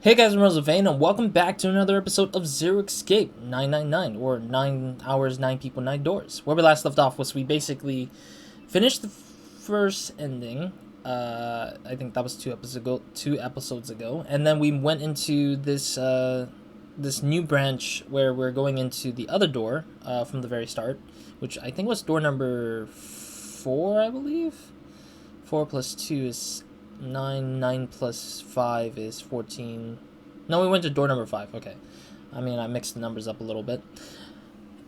Hey guys, I'm RozaldVane, and welcome back to another episode of Zero Escape 999, or 9 hours, 9 people, 9 doors. Where we last left off was we basically finished the first ending. I think that was two episodes ago, and then we went into this this new branch where we're going into the other door from the very start, which I think was door number 4, I believe. 4 plus 2 is 9, 9 plus 5 is 14. No, we went to door number 5, okay. I mean, I mixed the numbers up a little bit.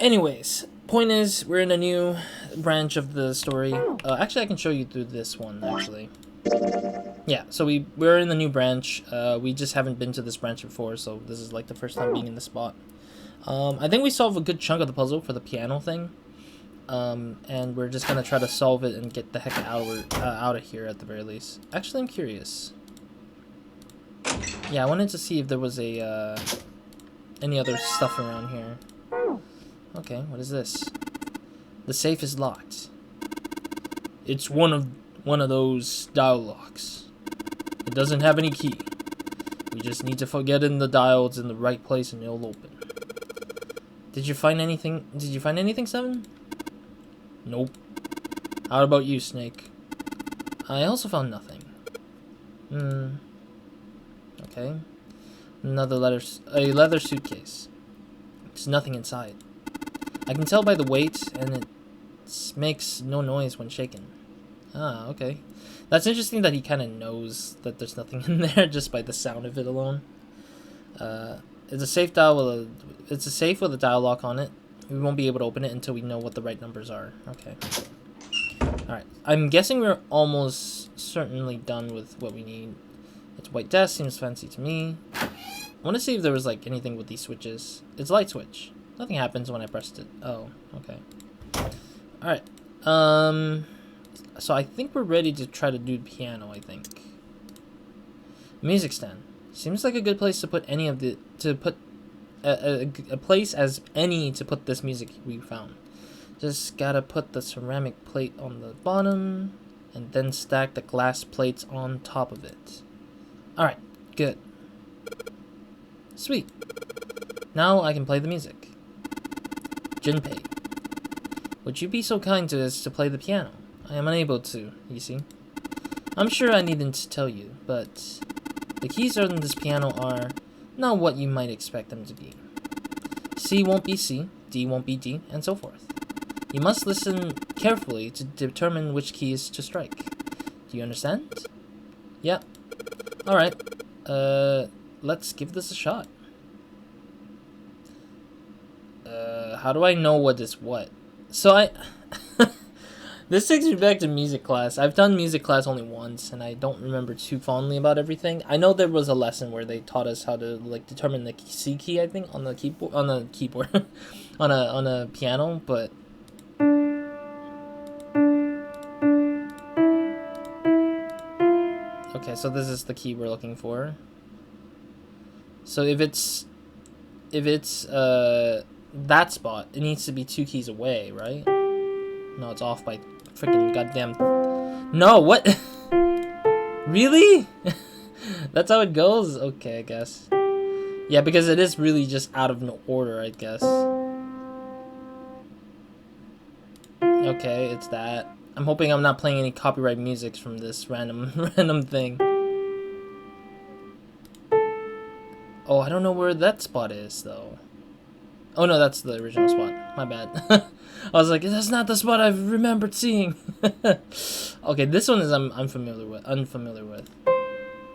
Anyways, point is, we're in a new branch of the story. Actually, I can show you through this one, actually. Yeah, so we're in the new branch. We just haven't been to this branch before, so this is like the first time being in this spot. I think we solved a good chunk of the puzzle for the piano thing. And we're just gonna try to solve it and get the heck out of here at the very least. Actually, I'm curious. Yeah, I wanted to see if there was a any other stuff around here. Okay, what is this? The safe is locked. It's one of those dial locks. It doesn't have any key. We just need to get in the dials in the right place and it'll open. Did you find anything? Did you find anything, Seven? Nope. How about you, Snake? I also found nothing. Okay. A leather suitcase. There's nothing inside. I can tell by the weight, and it makes no noise when shaken. Ah, okay. That's interesting that he kind of knows that there's nothing in there just by the sound of it alone. It's a safe with a dial lock on it. We won't be able to open it until we know what the right numbers are. Okay. Alright. I'm guessing we're almost certainly done with what we need. It's white desk. Seems fancy to me. I want to see if there was, like, anything with these switches. It's a light switch. Nothing happens when I pressed it. Oh, okay. Alright. So I think we're ready to try to do the piano, I think. Music stand. Seems like a good place to put any of the... a place as any to put this music we found. Just gotta put the ceramic plate on the bottom and then stack the glass plates on top of it. Alright, good. Sweet. Now I can play the music. Junpei, would you be so kind as to play the piano? I am unable to, you see. I'm sure I needn't to tell you, but the keys on this piano are not what you might expect them to be. C won't be C, D won't be D, and so forth. You must listen carefully to determine which keys to strike. Do you understand? Yeah. Alright. Let's give this a shot. How do I know what is what? So this takes me back to music class. I've done music class only once, and I don't remember too fondly about everything. I know there was a lesson where they taught us how to like determine the C key, I think, on the keyboard, on a piano, but okay, so this is the key we're looking for. So if it's that spot, it needs to be 2 keys away, right? No, it's off by freaking goddamn. No, what? Really? That's how it goes? Okay, I guess. Yeah, because it is really just out of no order, I guess. Okay, it's that. I'm hoping I'm not playing any copyright music from this random thing. Oh, I don't know where that spot is, though. Oh no, that's the original spot. My bad. I was like, that's not the spot I've remembered seeing. Okay, this one is I'm unfamiliar with.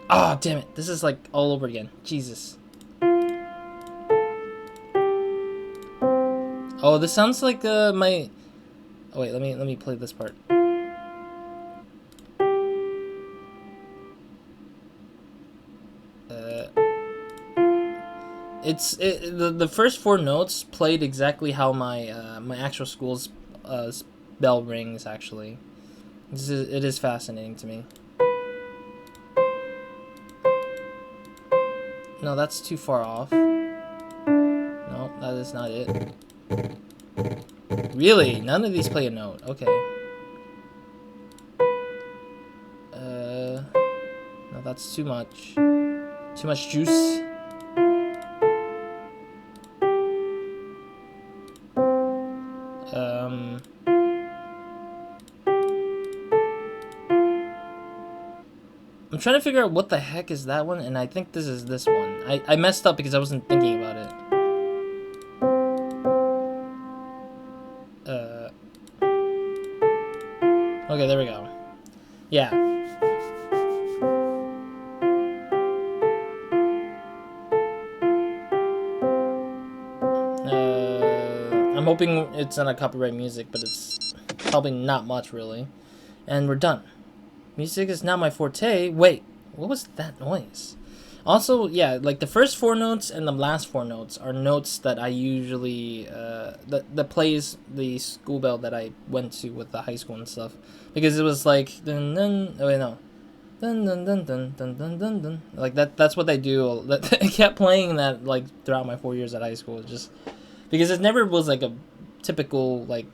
Oh, damn it. This is like all over again. Jesus. Oh, this sounds like my... Oh wait, let me play this part. The first 4 notes played exactly how my my actual school's bell rings. Actually, it is fascinating to me. No, that's too far off. No, that is not it. Really, none of these play a note. Okay. No, that's too much. Too much juice. I'm trying to figure out what the heck is that one, and I think this is this one. I messed up because I wasn't thinking about it. Okay, there we go. Yeah. I'm hoping it's not a copyright music, but it's probably not much, really. And we're done. Music is not my forte. Wait, what was that noise? Also, yeah, like the first 4 notes and the last 4 notes are notes that I usually that plays the school bell that I went to with the high school and stuff, because it was like dun dun. Oh wait, no, dun dun dun dun dun dun dun dun. Like that. That's what they do. I kept playing that like throughout my 4 years at high school, just because it never was like a typical like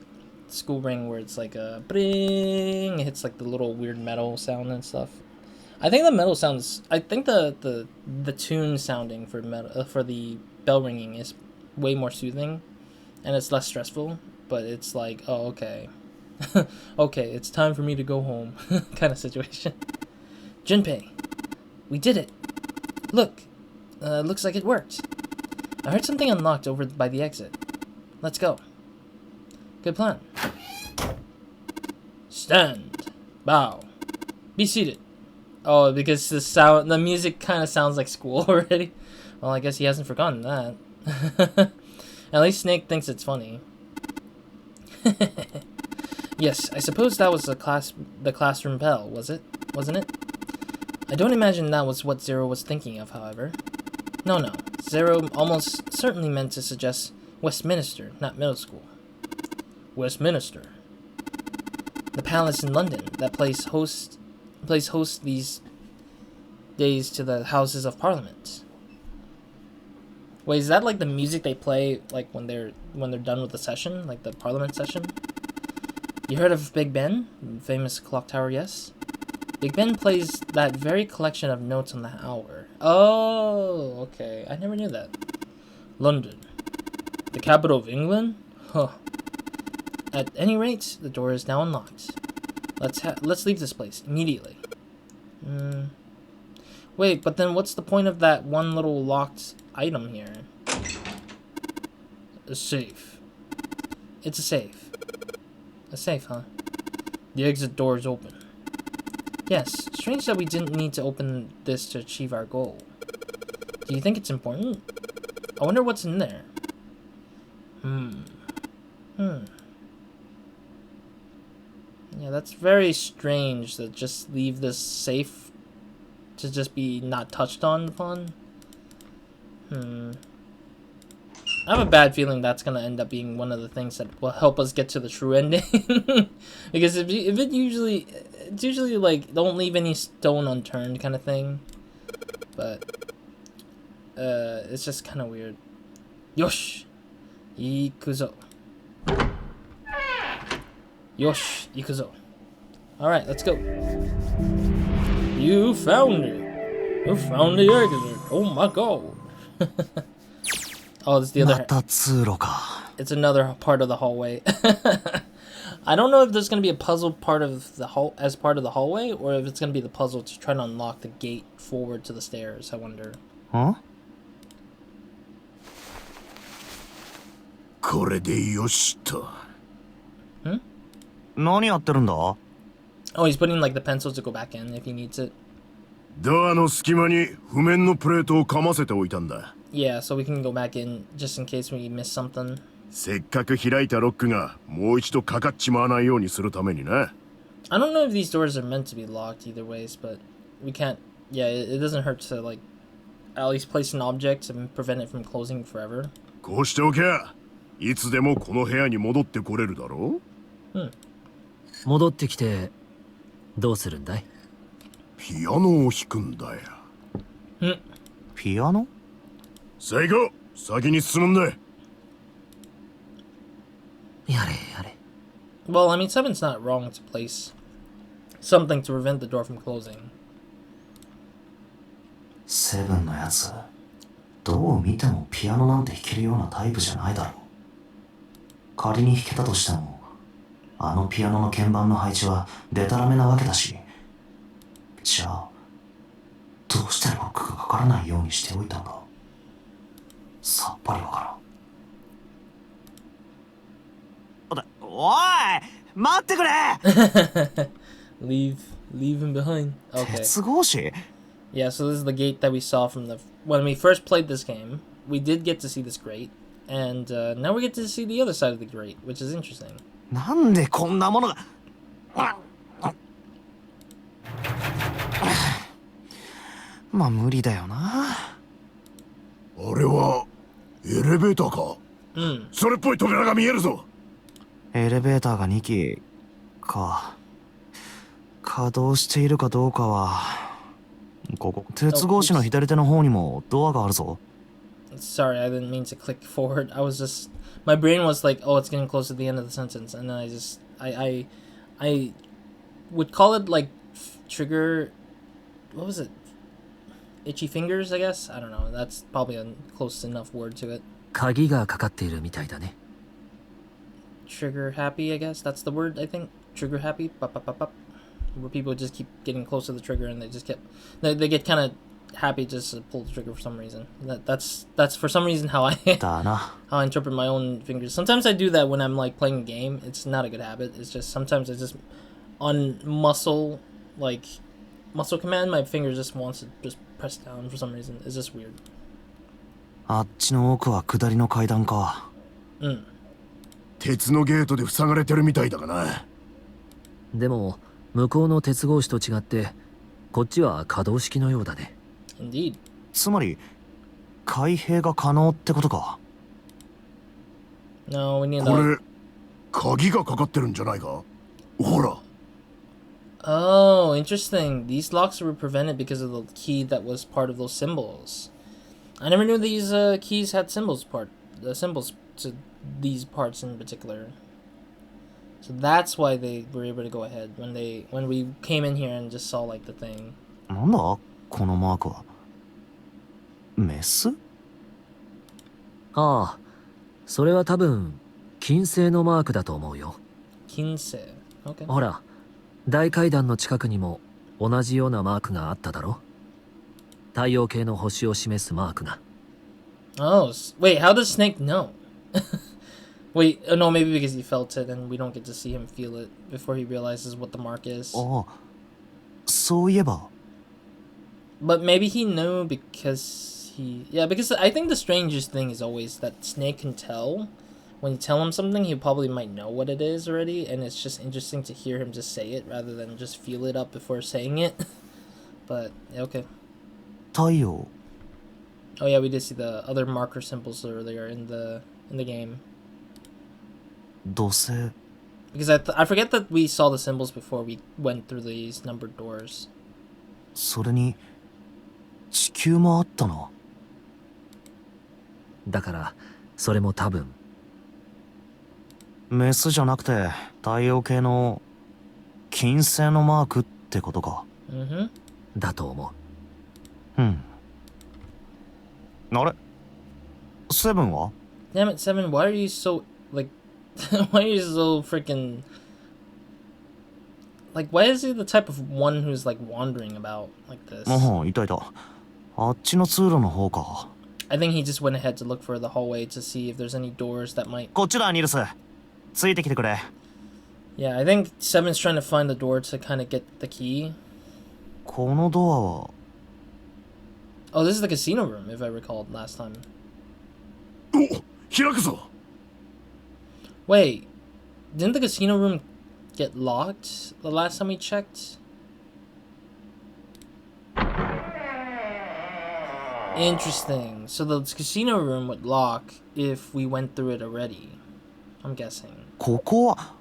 school ring where it's like a bring. It hits like the little weird metal sound and stuff. I think the metal sounds. I think the tune sounding for metal for the bell ringing is way more soothing, and it's less stressful. But it's like, oh okay, okay, it's time for me to go home, kind of situation. Junpei, we did it. Look, looks like it worked. I heard something unlocked over by the exit. Let's go. Good plan. Stand. Bow. Be seated. Oh, because the music kind of sounds like school already. Well, I guess he hasn't forgotten that. At least Snake thinks it's funny. Yes, I suppose that was the classroom bell, wasn't it? I don't imagine that was what Zero was thinking of, however. No. Zero almost certainly meant to suggest Westminster, not middle school. Westminster. The palace in London that plays host these days to the Houses of Parliament. Wait, is that like the music they play like when they're done with the session, like the Parliament session? You heard of Big Ben, famous clock tower? Yes. Big Ben plays that very collection of notes on the hour. Oh, okay. I never knew that. London, the capital of England? Huh. At any rate, the door is now unlocked. Let's leave this place immediately. Wait, but then what's the point of that one little locked item here? A safe. It's a safe. A safe, huh? The exit door is open. Yes, strange that we didn't need to open this to achieve our goal. Do you think it's important? I wonder what's in there. Yeah, that's very strange to just leave this safe to just be not touched upon. I have a bad feeling that's gonna end up being one of the things that will help us get to the true ending. Because it's usually like don't leave any stone unturned kind of thing. But it's just kind of weird. Yosh, ikuzo. Yosh, ikuzo. Alright, let's go. You found it. You found the exit. Oh my god. Oh, it's the other. It's another part of the hallway. I don't know if there's gonna be a puzzle part of the part of the hallway, or if it's gonna be the puzzle to try to unlock the gate forward to the stairs. I wonder. Huh? Oh, he's putting like the pencils to go back in if he needs it. Yeah, so we can go back in just in case we miss something. I don't know if these doors are meant to be locked either ways, but we can't. Yeah, it doesn't hurt to like at least place an object and prevent it from closing forever. Piano? Well, I mean, Seven's not wrong to place something to prevent the door from closing. セブンのやつ、どう見てもピアノなんて弾けるようなタイプじゃないだろう。仮に弾けたとしても、あのピアノの鍵盤の配置はデタラメなわけだし。じゃあ、どうしてロックがかからないようにしておいたんだ。さっぱりわからん。おい、待ってくれleave him behind. Okay. 鉄格子? Yeah, so this is the gate that we saw from when we first played this game. We did get to see this grate, and now we get to see the other side of the grate, which is interesting. なんでこんなものが。まあ無理だよな。あれはエレベーターか。それっぽい扉が見えるぞ。エレベーターが2機か。稼働しているかどうかは。ここ鉄格子の左手の方にもドアがあるぞ。Sorry, I didn't mean to click forward. I was just my brain was like, oh, it's getting close to the end of the sentence, and then I would call it like trigger. What was it? Itchy fingers, I guess. I don't know. That's probably a close enough word to it. 鍵がかかっているみたいだね。Trigger happy, I guess. That's the word, I think. Trigger happy. Pop, pop, pop, pop. Where people just keep getting close to the trigger and they just they get kind of happy just to pull the trigger for some reason. That's for some reason how I interpret my own fingers. Sometimes I do that when I'm like playing a game. It's not a good habit. It's just sometimes I just on muscle command my finger just wants to just press down for some reason. It's just weird. あっちの奥は下りの階段か。鉄のゲートで塞がれてるみたいだがな。でも向こうの鉄格子と違ってこっちは可動式のようだね。Indeed. つまり開閉が可能ってことか。No, we need これ鍵がかかってるんじゃないか。ほら。Oh, interesting. These locks were prevented because of the key that was part of those symbols. I never knew these keys had symbols to these parts in particular. So that's why they were able to go ahead when we came in here and just saw like the thing. なんだこのマークは。メス？ああ、それは多分金星のマークだと思うよ。金星。Okay. ほら、大階段の近くにも同じようなマークがあっただろ。太陽系の星を示すマークが。Oh, wait, how does Snake know? Wait, no, maybe because he felt it and we don't get to see him feel it before he realizes what the mark is. ああ、そういえば。But maybe he knew because because I think the strangest thing is always that Snake can tell. When you tell him something, he probably might know what it is already, and it's just interesting to hear him just say it rather than just feel it up before saying it. But, yeah, okay. 太陽。Oh yeah, we did see the other marker symbols earlier in the game. 土星。 Because I forget that we saw the symbols before we went through these numbered doors. それに地球もあったな。だからそれも多分。メスじゃなくて太陽系の金星のマークってことか。だと思う。あれ？セブンは？ Damn it, Seven! Why are you so like? Why are you so freaking? Like, why is he the type of one who's like wandering about like this? ああ、いたいた。あっちの通路の方か。I think he just went ahead to look for the hallway to see if there's any doors that might. こっちだ、ニルス。ついてきてくれ。Yeah, I think Seven's trying to find the door to kind of get the key. このドアは。Oh, this is the casino room, if I recalled last time. お、開くぞ。Wait, didn't the casino room get locked the last time we checked? Interesting. So the casino room would lock if we went through it already. I'm guessing. ここは。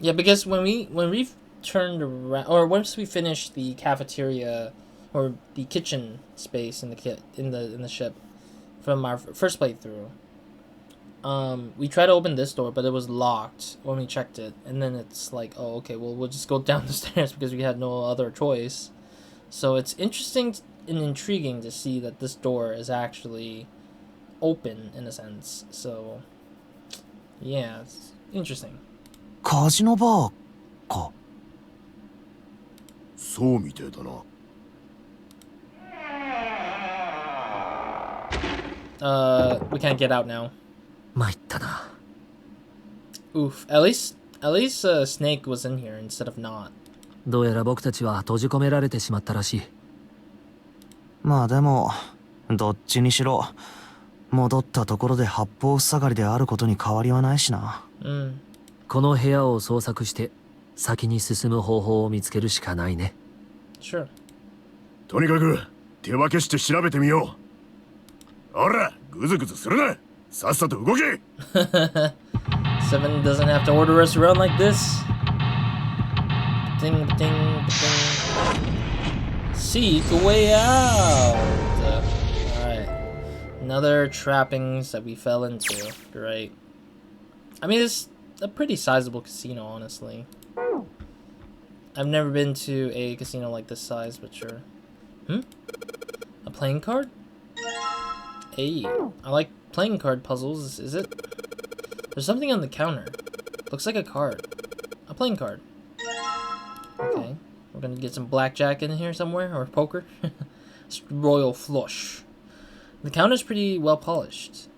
Yeah, because when we turned around, or once we finished the cafeteria or the kitchen space in the ship from our first playthrough, we tried to open this door, but it was locked when we checked it, and then it's like, oh, okay, well, we'll just go down the stairs because we had no other choice. So it's interesting intriguing to see that this door is actually open in a sense. So, yeah, it's interesting. カジノバーか。そうみてえだな。We can't get out now. 参ったな。 Oof. At least, Snake was in here instead of not. どうやら僕たちは閉じ込められてしまったらしい。まあでもどっちにしろ戻ったところで八方塞がりであることに変わりはないしな。この部屋を捜索して先に進む方法を見つけるしかないね。Sure. とにかく手分けして調べてみよう。ほら、ぐずぐずするな。さっさと動け。Seven doesn't have to order us around like this. Ding, ding, ding. Seek a way out. Alright. Another trappings that we fell into. Great. I mean, it's a pretty sizable casino, honestly. I've never been to a casino like this size, but sure. A playing card? Hey, I like playing card puzzles. Is it? There's something on the counter. Looks like a card. A playing card. Okay. We're gonna get some blackjack in here somewhere, or poker. Royal flush. The counter's pretty well polished.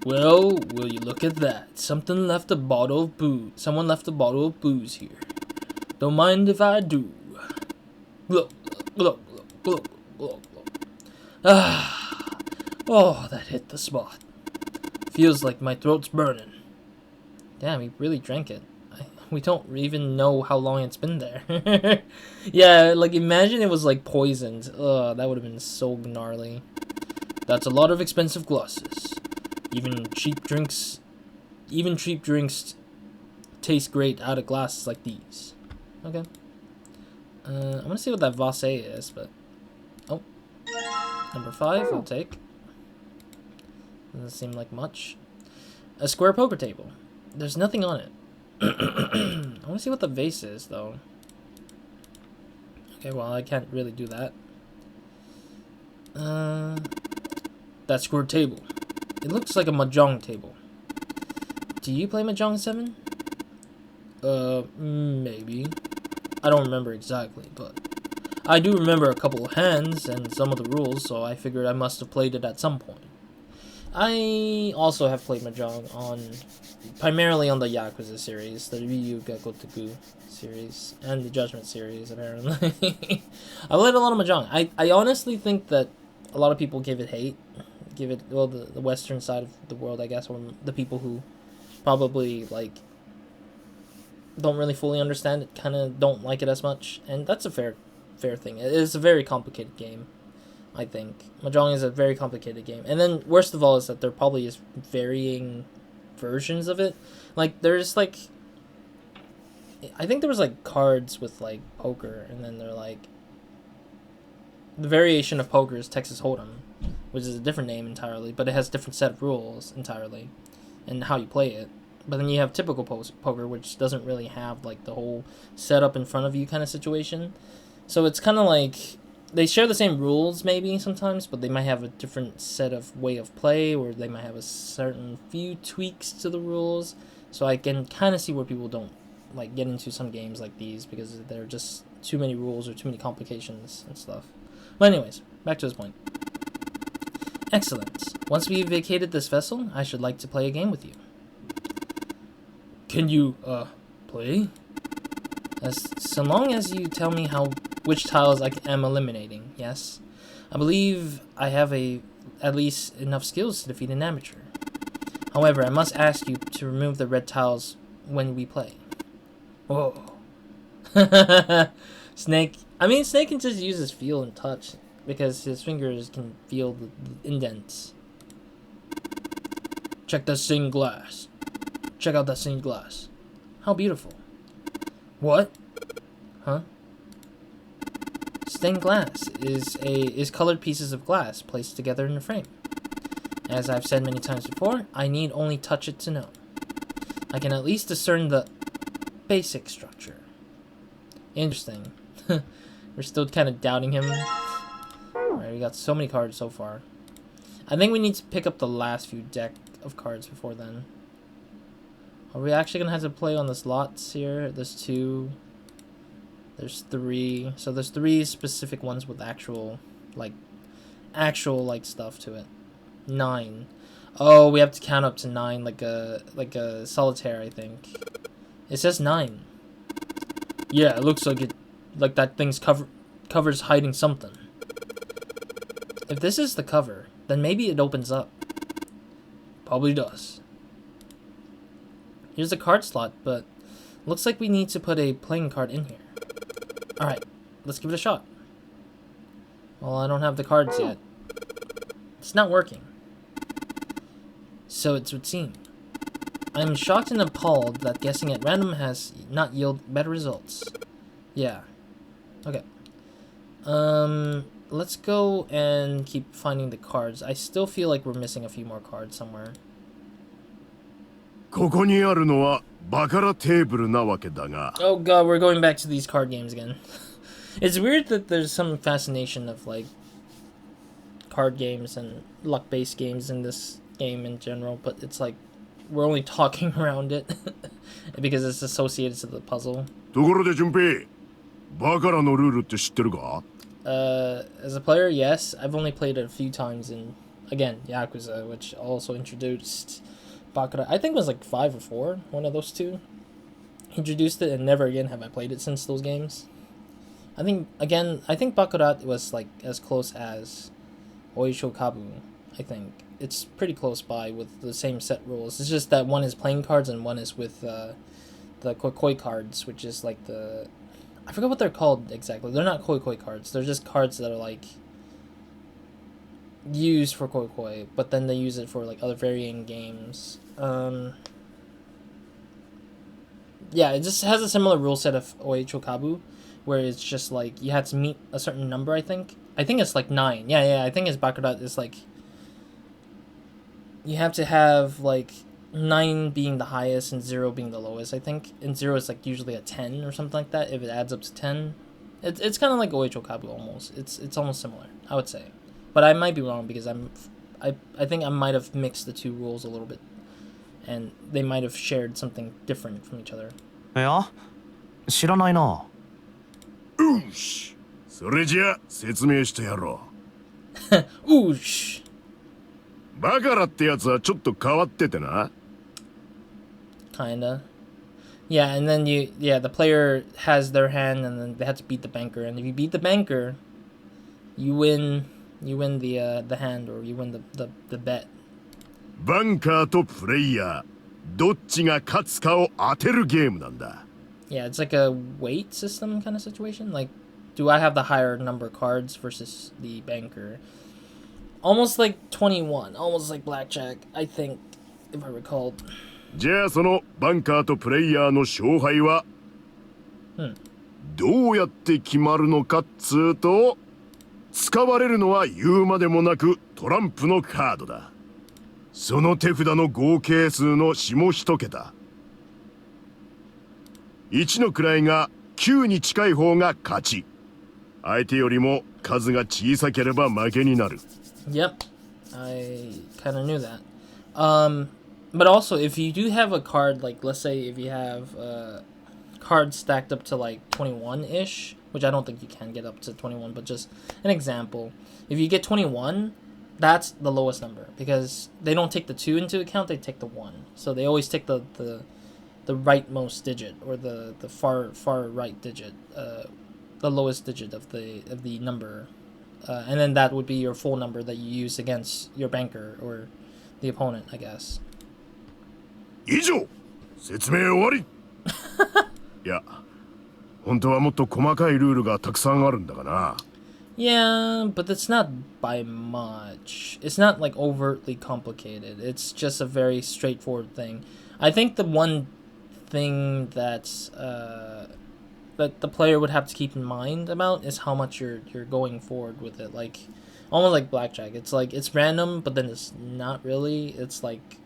Well, will you look at that? Someone left a bottle of booze here. Don't mind if I do. Look, look, look, look, look. Ah. Oh, that hit the spot. Feels like my throat's burning. Damn, he really drank it. We don't even know how long it's been there. Yeah, like imagine it was like poisoned. Ugh, that would have been so gnarly. That's a lot of expensive glasses. Even cheap drinks taste great out of glasses like these. Okay. I want to see what that vase is, but oh, number 5, I'll take. Doesn't seem like much. A square poker table. There's nothing on it. I want to see what the vase is, though. Okay, well, I can't really do that. That square table. It looks like a mahjong table. Do you play mahjong, 7? Maybe. I don't remember exactly, but I do remember a couple of hands and some of the rules, so I figured I must have played it at some point. I also have played mahjong primarily on the Yakuza series, the Ryu Gakotoku series, and the Judgment series, apparently. I played a lot of mahjong. I honestly think that a lot of people give it hate. Well, the western side of the world, I guess, or the people who probably, like, don't really fully understand it, kind of don't like it as much, and that's a fair thing. It is a very complicated game, I think. Mahjong is a very complicated game. And then, worst of all, is that there probably is varying versions of it. Like, there's, like, I think there was, like, cards with, like, poker, and then they're, like, the variation of poker is Texas Hold'em, which is a different name entirely, but it has a different set of rules entirely, and how you play it. But then you have typical poker, which doesn't really have, like, the whole setup in front of you kind of situation. So it's kind of like, they share the same rules maybe sometimes, but they might have a different set of way of play, or they might have a certain few tweaks to the rules. So I can kind of see where people don't, like, get into some games like these, because there are just too many rules or too many complications and stuff. But anyways, back to this point. Excellent. Once we've vacated this vessel, I should like to play a game with you. Can you, play? So long as you tell me which tiles I am eliminating, yes? I believe I have at least enough skills to defeat an amateur. However, I must ask you to remove the red tiles when we play. Whoa. Snake can just use his feel and touch, because his fingers can feel the indents. Check the stained glass. Check out that stained glass. How beautiful. What? Huh? Stained glass is colored pieces of glass placed together in a frame. As I've said many times before, I need only touch it to know. I can at least discern the basic structure. Interesting. We're still kind of doubting him We got so many cards so far. I think we need to pick up the last few deck of cards before then. Are we actually gonna have to play on the slots here? There's 2. There's 3. So there's 3 specific ones with actual stuff to it. 9. Oh, we have to count up to 9 like a solitaire, I think. It says 9. Yeah, it looks like that thing's cover's hiding something. If this is the cover, then maybe it opens up. Probably does. Here's a card slot, but looks like we need to put a playing card in here. Alright, let's give it a shot. Well, I don't have the cards yet. It's not working. So it would seem. I am shocked and appalled that guessing at random has not yielded better results. Yeah. Okay. Let's go and keep finding the cards. I still feel like we're missing a few more cards somewhere. ここにあるのはバカラテーブルなわけだが。 Oh god, we're going back to these card games again. It's weird that there's some fascination of like card games and luck-based games in this game in general, but it's like we're only talking around it because it's associated to the puzzle. ところで順平、バカラのルールって知ってるか? As a player, yes. I've only played it a few times in, again, Yakuza, which also introduced Baccarat. I think it was like 5 or 4, one of those two. Introduced it, and never again have I played it since those games. I think Baccarat was like as close as Oisho Kabu, I think. It's pretty close by with the same set rules. It's just that one is playing cards and one is with the Kokoi cards, which is like the... I forgot what they're called exactly. They're not Koi cards. They're just cards that are like used for Koi, but then they use it for like other varying games. Yeah, it just has a similar rule set of Oicho Kabu, where it's just like you have to meet a certain number, I think. I think it's like 9. Yeah, I think it's Baccarat is like you have to have like 9 being the highest and 0 being the lowest, I think. And 0 is like usually a 10 or something like that if it adds up to 10. It's kind of like Oicho Kabu almost. It's almost similar, I would say. But I might be wrong because I think I might have mixed the two rules a little bit. And they might have shared something different from each other. いや、知らないな。よし、それじゃあ説明してやろう。Oosh! バカラってやつはちょっと変わっててな。Kinda. Yeah, and then the player has their hand and then they have to beat the banker. And if you beat the banker, you win the hand, or you win the bet. バンカーとプレイヤー、どっちが勝つかを当てるゲームなんだ。Yeah, it's like a weight system kind of situation. Like, do I have the higher number of cards versus the banker? Almost like 21, almost like blackjack, I think, if I recall. じゃあそのバンカーとプレイヤーの勝敗は、どうやって決まるのかっつうと、使われるのは言うまでもなくトランプのカードだ。その手札の合計数の下一桁。1の位が9に近い方が勝ち。相手よりも数が小さければ負けになる。Yep, I kind of knew that. But also, if you do have a card, like, let's say if you have cards stacked up to, like, 21-ish, which I don't think you can get up to 21, but just an example. If you get 21, that's the lowest number, because they don't take the 2 into account, they take the 1. So they always take the rightmost digit, or the far right digit, the lowest digit of the number. And then that would be your full number that you use against your banker or the opponent, I guess. 以上、説明終わり。いや、本当はもっと細かいルールがたくさんあるんだがな。Yeah, but it's not by much. It's not like overtly complicated. It's just a very straightforward thing. I think the one thing that's that the player would have to keep in mind about is how much you're going forward with it. Like almost like blackjack. It's like it's random, but then it's not really. It's like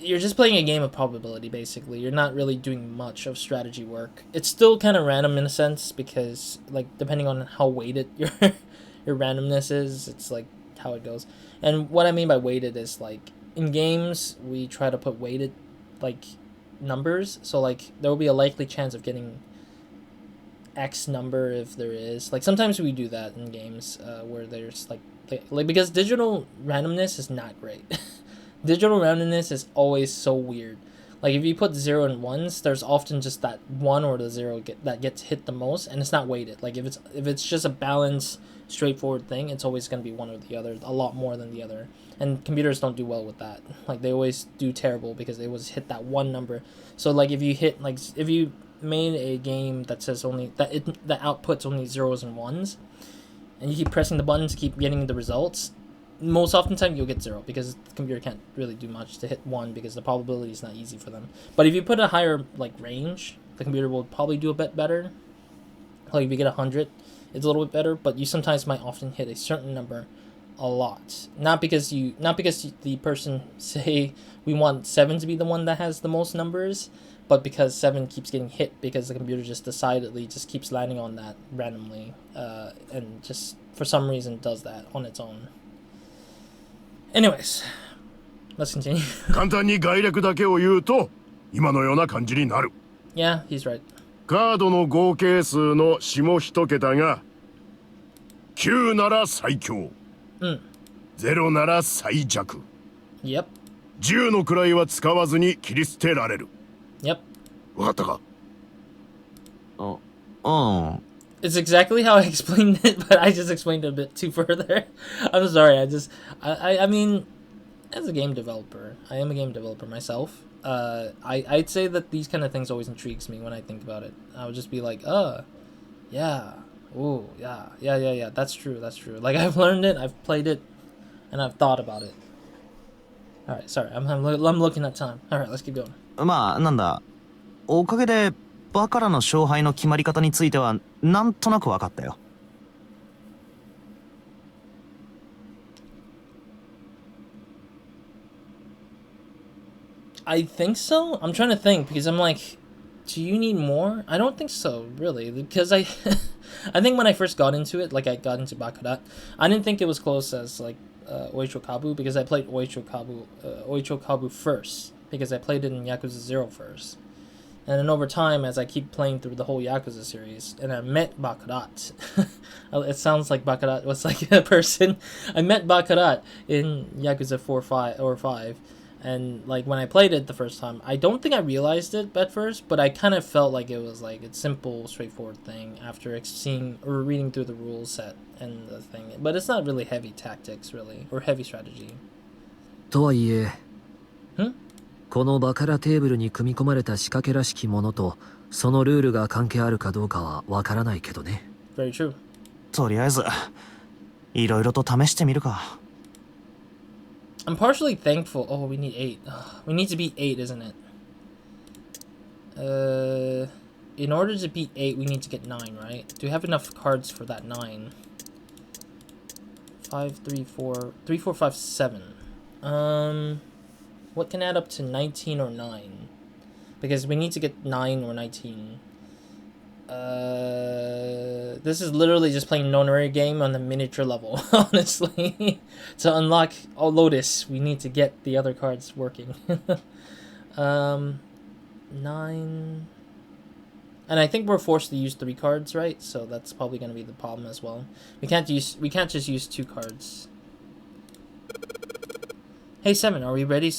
you're just playing a game of probability, basically. You're not really doing much of strategy work. It's still kind of random in a sense, because, like, depending on how weighted your randomness is, it's, like, how it goes. And what I mean by weighted is, like, in games, we try to put weighted, like, numbers. So, like, there will be a likely chance of getting X number if there is. Like, sometimes we do that in games where there's, like because digital randomness is not great. Digital randomness is always so weird. Like, if you put 0 and 1s, there's often just that 1 or the 0 that gets hit the most, and it's not weighted. Like, if it's just a balanced, straightforward thing, it's always going to be one or the other, a lot more than the other. And computers don't do well with that. Like, they always do terrible because they always hit that one number. So, like, if you made a game that says only that outputs only 0s and 1s, and you keep pressing the buttons to keep getting the results, most often time you'll get 0 because the computer can't really do much to hit 1 because the probability is not easy for them. But if you put a higher, like, range, the computer will probably do a bit better. Like, if you get 100, it's a little bit better, but you sometimes might often hit a certain number a lot. Not because the person say we want 7 to be the one that has the most numbers, but because 7 keeps getting hit because the computer just decidedly just keeps landing on that randomly, and just for some reason does that on its own. Anyways, let's continue. 簡単に概略だけを言うと今のような感じになる。 Yeah, he's right. カードの合計数の下一桁が9なら最強、0なら最弱、 Yep. 10の位は使わずに切り捨てられる。 Yep. わかったか？It's exactly how I explained it, but I just explained it a bit too further. I'm sorry. I mean, as a game developer, I am a game developer myself. I'd say that these kind of things always intrigues me when I think about it. I would just be like, yeah, ooh, yeah. That's true. Like, I've learned it, I've played it, and I've thought about it. All right, sorry, I'm looking at time. All right, let's keep going. まあなんだ、おかげでバカラの勝敗の決まり方についてはなんとなく分かったよ。I think so. I'm trying to think because I'm like, do you need more? I don't think so, really, because I think when I first got into it, like I got into Baccarat, I didn't think it was close as like Oichokabu because I played Oichokabu first because I played it in Yakuza 0 first. And then over time, as I keep playing through the whole Yakuza series, and I met Baccarat. It sounds like Baccarat was like a person. I met Baccarat in Yakuza 5. And, like, when I played it the first time, I don't think I realized it at first, but I kind of felt like it was, like, a simple, straightforward thing after seeing or reading through the rules set and the thing. But it's not really heavy tactics, really, or heavy strategy. とはいえ、このバカラテーブルに組み込まれた仕掛けらしきものとそのルールが関係あるかどうかはわからないけどね。Very true. とりあえずいろいろと試してみるか。I'm partially thankful. Oh, we need 8. We need to beat 8, isn't it? In order to beat 8, we need to get 9, right? Do we have enough cards for that 9? 5, 3, 4, 3, 4, 5, 7. What can add up to 19 or 9? Because we need to get 9 or 19. This is literally just playing non-rare game on the miniature level, honestly. To unlock Lotus, we need to get the other cards working. 9... And I think we're forced to use 3 cards, right? So that's probably going to be the problem as well. We can't just use 2 cards. Hey 7, are we ready?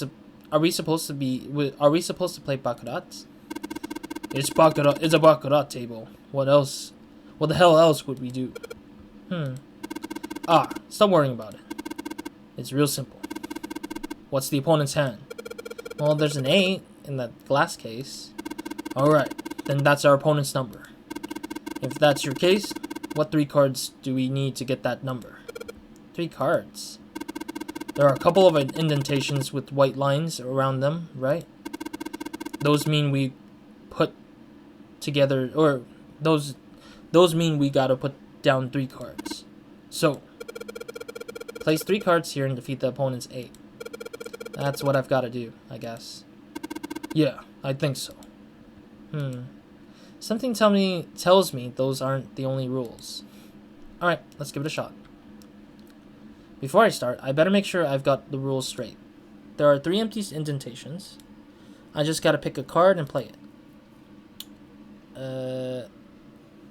Are we supposed to play Baccarat? It's Baccarat. It's a Baccarat table. What else? What the hell else would we do? Stop worrying about it. It's real simple. What's the opponent's hand? Well, there's an 8 in that glass case. Alright, then that's our opponent's number. If that's your case, what 3 cards do we need to get that number? 3 cards. There are a couple of indentations with white lines around them, right? Those mean we put together, or those mean we gotta put down 3 cards. So, place 3 cards here and defeat the opponent's 8. That's what I've got to do, I guess. Yeah, I think so. Something tells me those aren't the only rules. Alright, let's give it a shot. Before I start, I better make sure I've got the rules straight. There are 3 empty indentations. I just gotta pick a card and play it.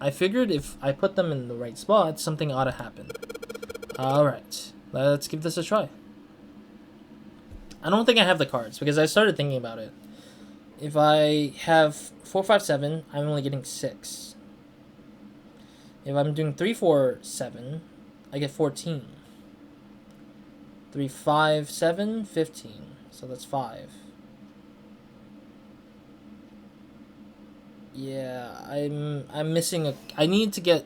I figured if I put them in the right spot, something ought to happen. Alright, let's give this a try. I don't think I have the cards, because I started thinking about it. If I have 4, 5, 7, I'm only getting 6. If I'm doing 3, 4, 7, I get 14. 3, 5, 7, 15. So that's 5. Yeah, I'm missing a... I need to get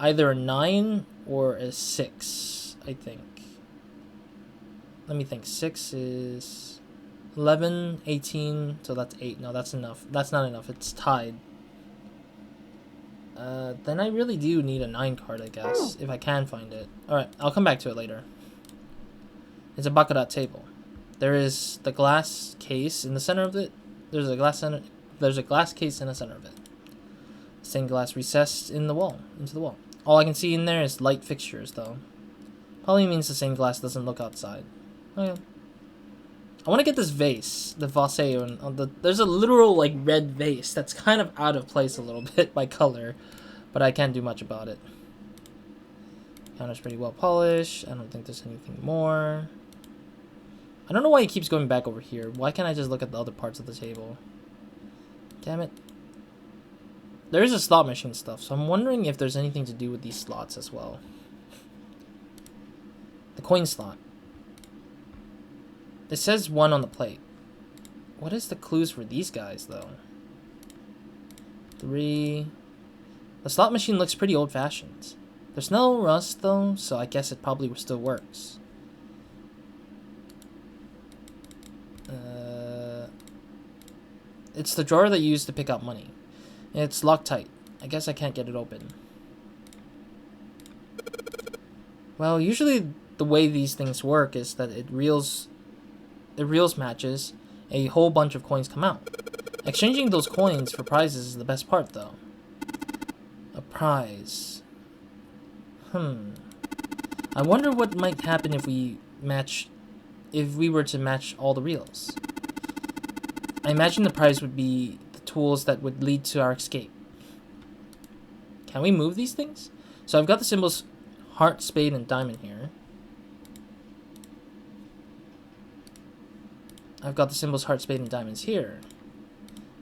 either a 9 or a 6, I think. Let me think. 6 is 11, 18, so that's 8. No, that's enough. That's not enough. It's tied. Then I really do need a 9 card, I guess, if I can find it. Alright, I'll come back to it later. It's a baccarat table. There is the glass case in the center of it. There's a glass case in the center of it. Stained glass recessed in the wall, into the wall. All I can see in there is light fixtures, though. Probably means the stained glass doesn't look outside. Okay. I want to get this vase, the vase, there's a literal, like, red vase that's kind of out of place a little bit by color, but I can't do much about it. Counter's pretty well polished. I don't think there's anything more. I don't know why he keeps going back over here. Why can't I just look at the other parts of the table? Damn it. There is a slot machine stuff, so I'm wondering if there's anything to do with these slots as well. The coin slot. It says 1 on the plate. What is the clues for these guys, though? 3. The slot machine looks pretty old-fashioned. There's no rust, though, so I guess it probably still works. It's the drawer that you use to pick out money. It's locked tight. I guess I can't get it open. Well, usually the way these things work is that it reels matches, a whole bunch of coins come out. Exchanging those coins for prizes is the best part, though. A prize. I wonder what might happen if we were to match all the reels. I imagine the prize would be the tools that would lead to our escape. Can we move these things? So I've got the symbols heart, spade, and diamond here. I've got the symbols heart, spade, and diamonds here.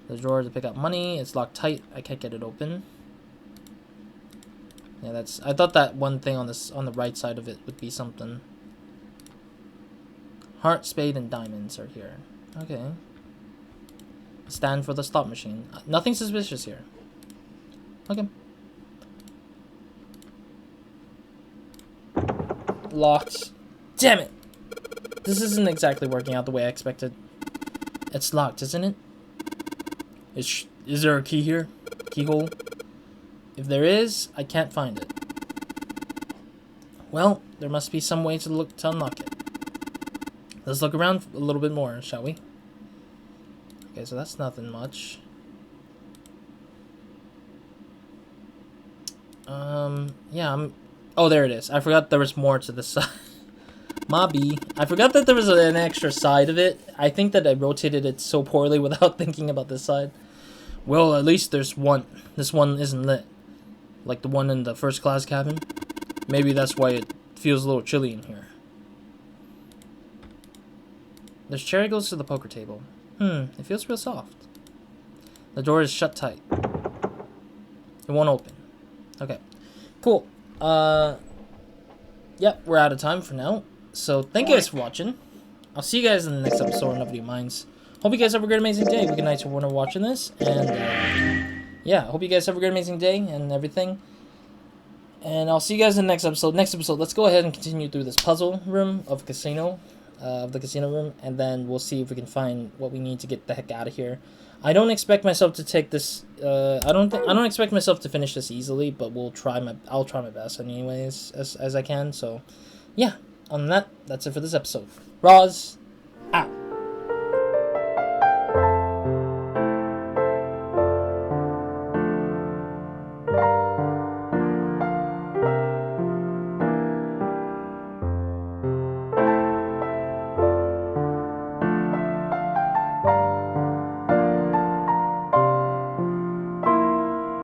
The drawer to pick up money. It's locked tight. I can't get it open. Yeah, that's... I thought that one thing on the right side of it would be something. Heart, spade, and diamonds are here. Okay. Stand for the slot machine. Nothing suspicious here. Okay. Locked. Damn it! This isn't exactly working out the way I expected. It's locked, isn't it? Is there a key here? Keyhole? If there is, I can't find it. Well, there must be some way to unlock it. Let's look around a little bit more, shall we? Okay, so that's nothing much. Yeah, oh, there it is. I forgot there was more to the side. Mobby. I forgot that there was an extra side of it. I think that I rotated it so poorly without thinking about this side. Well, at least there's one. This one isn't lit. Like the one in the first class cabin. Maybe that's why it feels a little chilly in here. This chair goes to the poker table. It feels real soft. The door is shut tight. It won't open. Okay. Cool. Yep, we're out of time for now. So, thank you guys for watching. I'll see you guys in the next episode of Nobody Minds. Hope you guys have a great, amazing day. Good night to everyone watching this. And, yeah, hope you guys have a great, amazing day and everything. And I'll see you guys in the next episode. Next episode, let's go ahead and continue through this puzzle room of casino. Of the casino room. And then we'll see if we can find what we need to get the heck out of here. I don't expect myself to take this... I don't expect myself to finish this easily. But I'll try my best anyways. As I can. So, yeah. other than that, that's it for this episode. Roz,